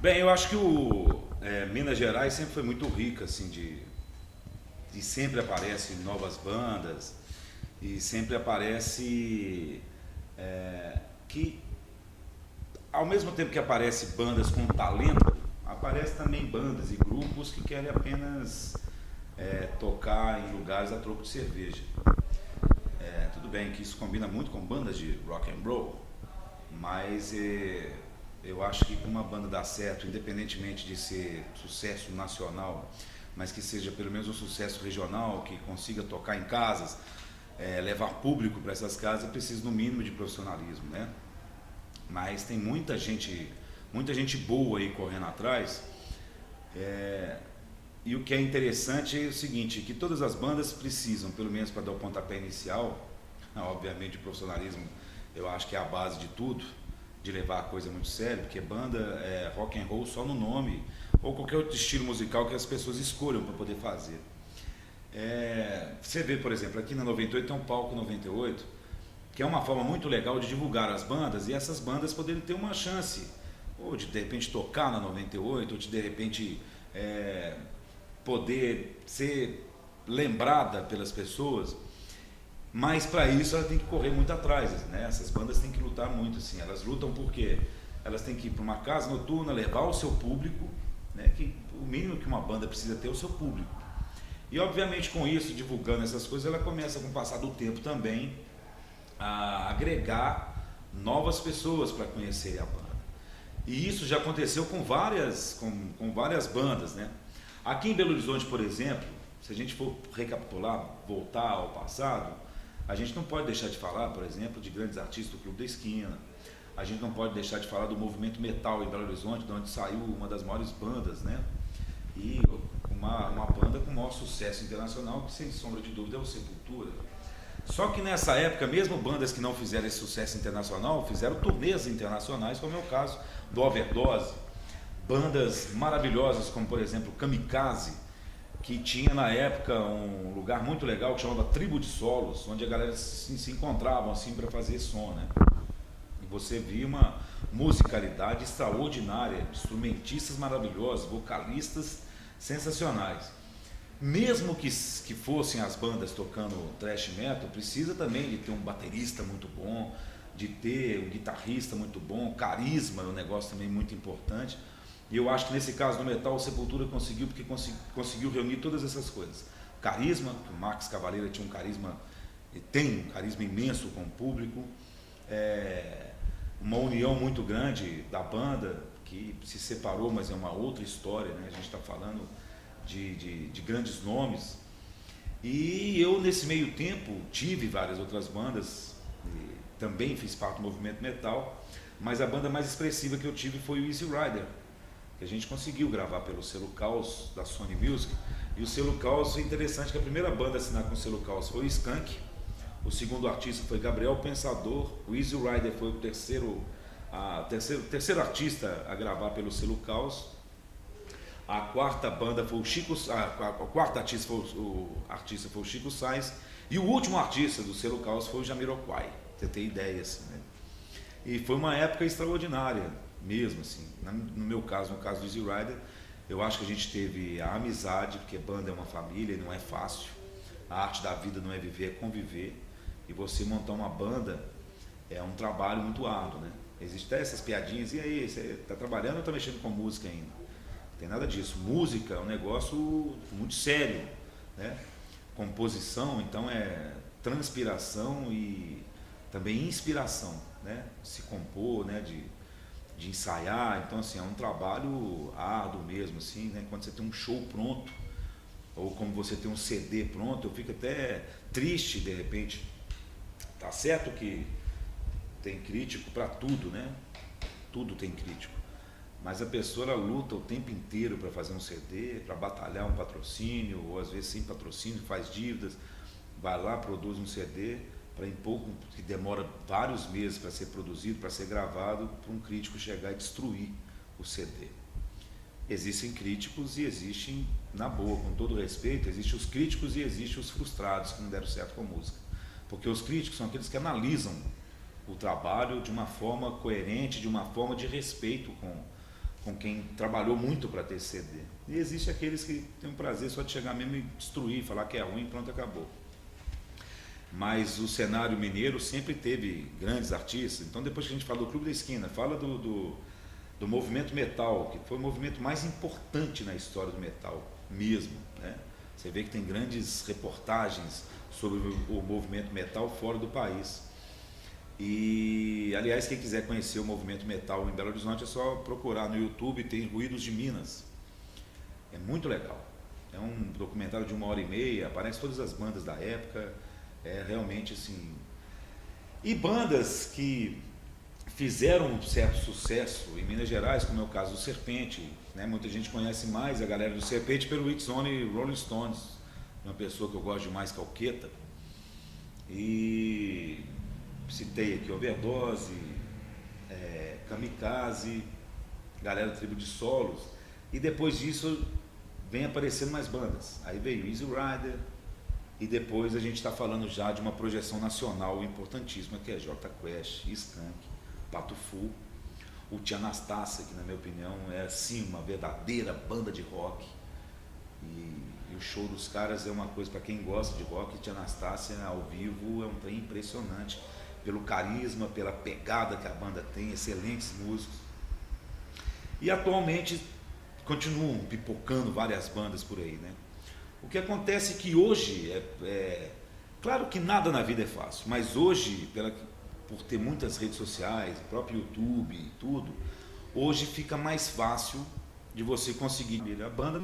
Bem, eu acho que Minas Gerais sempre foi muito rica, assim, de sempre aparecem novas bandas e sempre aparece que, ao mesmo tempo que aparece bandas com talento, aparece também bandas e grupos que querem apenas tocar em lugares a troco de cerveja. Tudo bem que isso combina muito com bandas de rock and roll, mas eu acho que para uma banda dar certo, independentemente de ser sucesso nacional, mas que seja pelo menos um sucesso regional, que consiga tocar em casas, levar público para essas casas, é preciso no mínimo de profissionalismo, né? Mas tem muita gente boa aí correndo atrás. E o que é interessante é o seguinte, que todas as bandas precisam, pelo menos para dar o pontapé inicial, obviamente o profissionalismo eu acho que é a base de tudo, de levar a coisa muito sério, porque banda é rock and roll só no nome, ou qualquer outro estilo musical que as pessoas escolham para poder fazer. Você vê, por exemplo, aqui na 98 tem um palco 98, que é uma forma muito legal de divulgar as bandas e essas bandas poderem ter uma chance, ou de repente tocar na 98, ou de repente poder ser lembrada pelas pessoas. Mas para isso ela tem que correr muito atrás, né? Essas bandas têm que lutar muito, assim. Elas lutam porque elas têm que ir para uma casa noturna, levar o seu público, né? Que o mínimo que uma banda precisa ter é o seu público. E obviamente com isso, divulgando essas coisas, ela começa com o passar do tempo também a agregar novas pessoas para conhecer a banda. E isso já aconteceu com várias bandas, né? Aqui em Belo Horizonte, por exemplo, se a gente for recapitular, voltar ao passado, a gente não pode deixar de falar, por exemplo, de grandes artistas do Clube da Esquina. A gente não pode deixar de falar do movimento metal em Belo Horizonte, de onde saiu uma das maiores bandas, né? E uma banda com o maior sucesso internacional, que sem sombra de dúvida é o Sepultura. Só que nessa época, mesmo bandas que não fizeram esse sucesso internacional, fizeram turnês internacionais, como é o caso do Overdose. Bandas maravilhosas, como por exemplo Kamikaze, que tinha na época um lugar muito legal que chamava Tribo de Solos, onde a galera se encontrava assim para fazer som, né? E você via uma musicalidade extraordinária, instrumentistas maravilhosos, vocalistas sensacionais. Mesmo que fossem as bandas tocando thrash metal, precisa também de ter um baterista muito bom, de ter um guitarrista muito bom, carisma é um negócio também muito importante. E eu acho que nesse caso do metal, o Sepultura conseguiu, porque conseguiu reunir todas essas coisas. Carisma, que o Max Cavalera tinha um carisma, e tem um carisma imenso com o público, uma união muito grande da banda, que se separou, mas é uma outra história, né? A gente está falando de grandes nomes. E eu, nesse meio tempo, tive várias outras bandas, também fiz parte do movimento metal, mas a banda mais expressiva que eu tive foi o Easy Rider, que a gente conseguiu gravar pelo selo Caos da Sony Music. E o selo Caos foi interessante, que a primeira banda a assinar com o selo Caos foi o Skank, o segundo artista foi Gabriel Pensador, o Easy Rider foi o terceiro artista a gravar pelo selo Caos. A quarta banda foi o Chico, a quarta artista foi o Chico Sainz, e o último artista do selo Caos foi o Jamiroquai, você tem ideia, assim, né? E foi uma época extraordinária mesmo, assim. No meu caso, no caso do Easy Rider, eu acho que a gente teve a amizade, porque banda é uma família e não é fácil. A arte da vida não é viver, é conviver. E você montar uma banda é um trabalho muito árduo, né? Existem até essas piadinhas, e aí, você está trabalhando ou está mexendo com música ainda? Não tem nada disso. Música é um negócio muito sério, né? Composição, então, é transpiração e também inspiração, né? Se compor, né? De ensaiar, então assim, é um trabalho árduo mesmo, assim, né? Quando você tem um show pronto, ou como você tem um CD pronto, eu fico até triste de repente. Tá certo que tem crítico para tudo, né? Tudo tem crítico. Mas a pessoa ela luta o tempo inteiro para fazer um CD, para batalhar um patrocínio, ou às vezes sem patrocínio, faz dívidas, vai lá, produz um CD, para em pouco, que demora vários meses para ser produzido, para ser gravado, para um crítico chegar e destruir o CD. Existem críticos e existem, na boa, com todo respeito, existem os críticos e existem os frustrados que não deram certo com a música. Porque os críticos são aqueles que analisam o trabalho de uma forma coerente, de uma forma de respeito com com quem trabalhou muito para ter esse CD. E existe aqueles que têm o prazer só de chegar mesmo e destruir, falar que é ruim e pronto, acabou. Mas o cenário mineiro sempre teve grandes artistas. Então, depois que a gente fala do Clube da Esquina, fala do movimento metal, que foi o movimento mais importante na história do metal mesmo, né? Você vê que tem grandes reportagens sobre o movimento metal fora do país. E, aliás, quem quiser conhecer o movimento metal em Belo Horizonte é só procurar no YouTube, tem Ruídos de Minas. É muito legal. É um documentário de 1h30, aparece todas as bandas da época. É realmente assim. E bandas que fizeram um certo sucesso em Minas Gerais, como é o caso do Serpente, né? Muita gente conhece mais a galera do Serpente pelo X-Zone Rolling Stones, uma pessoa que eu gosto demais, Calqueta. E citei aqui Overdose, Kamikaze, galera do Tribo de Solos, e depois disso vem aparecendo mais bandas. Aí veio Easy Rider, e depois a gente está falando já de uma projeção nacional importantíssima, que é Jota Quest, Skank, Pato Fu, o Tia Anastácia, que na minha opinião é assim uma verdadeira banda de rock. E o show dos caras é uma coisa para quem gosta de rock. Tia Anastácia ao vivo é um trem impressionante, pelo carisma, pela pegada que a banda tem, excelentes músicos. E atualmente continuam pipocando várias bandas por aí, né? O que acontece é que hoje, claro que nada na vida é fácil, mas hoje, por ter muitas redes sociais, o próprio YouTube e tudo, hoje fica mais fácil de você conseguir. A banda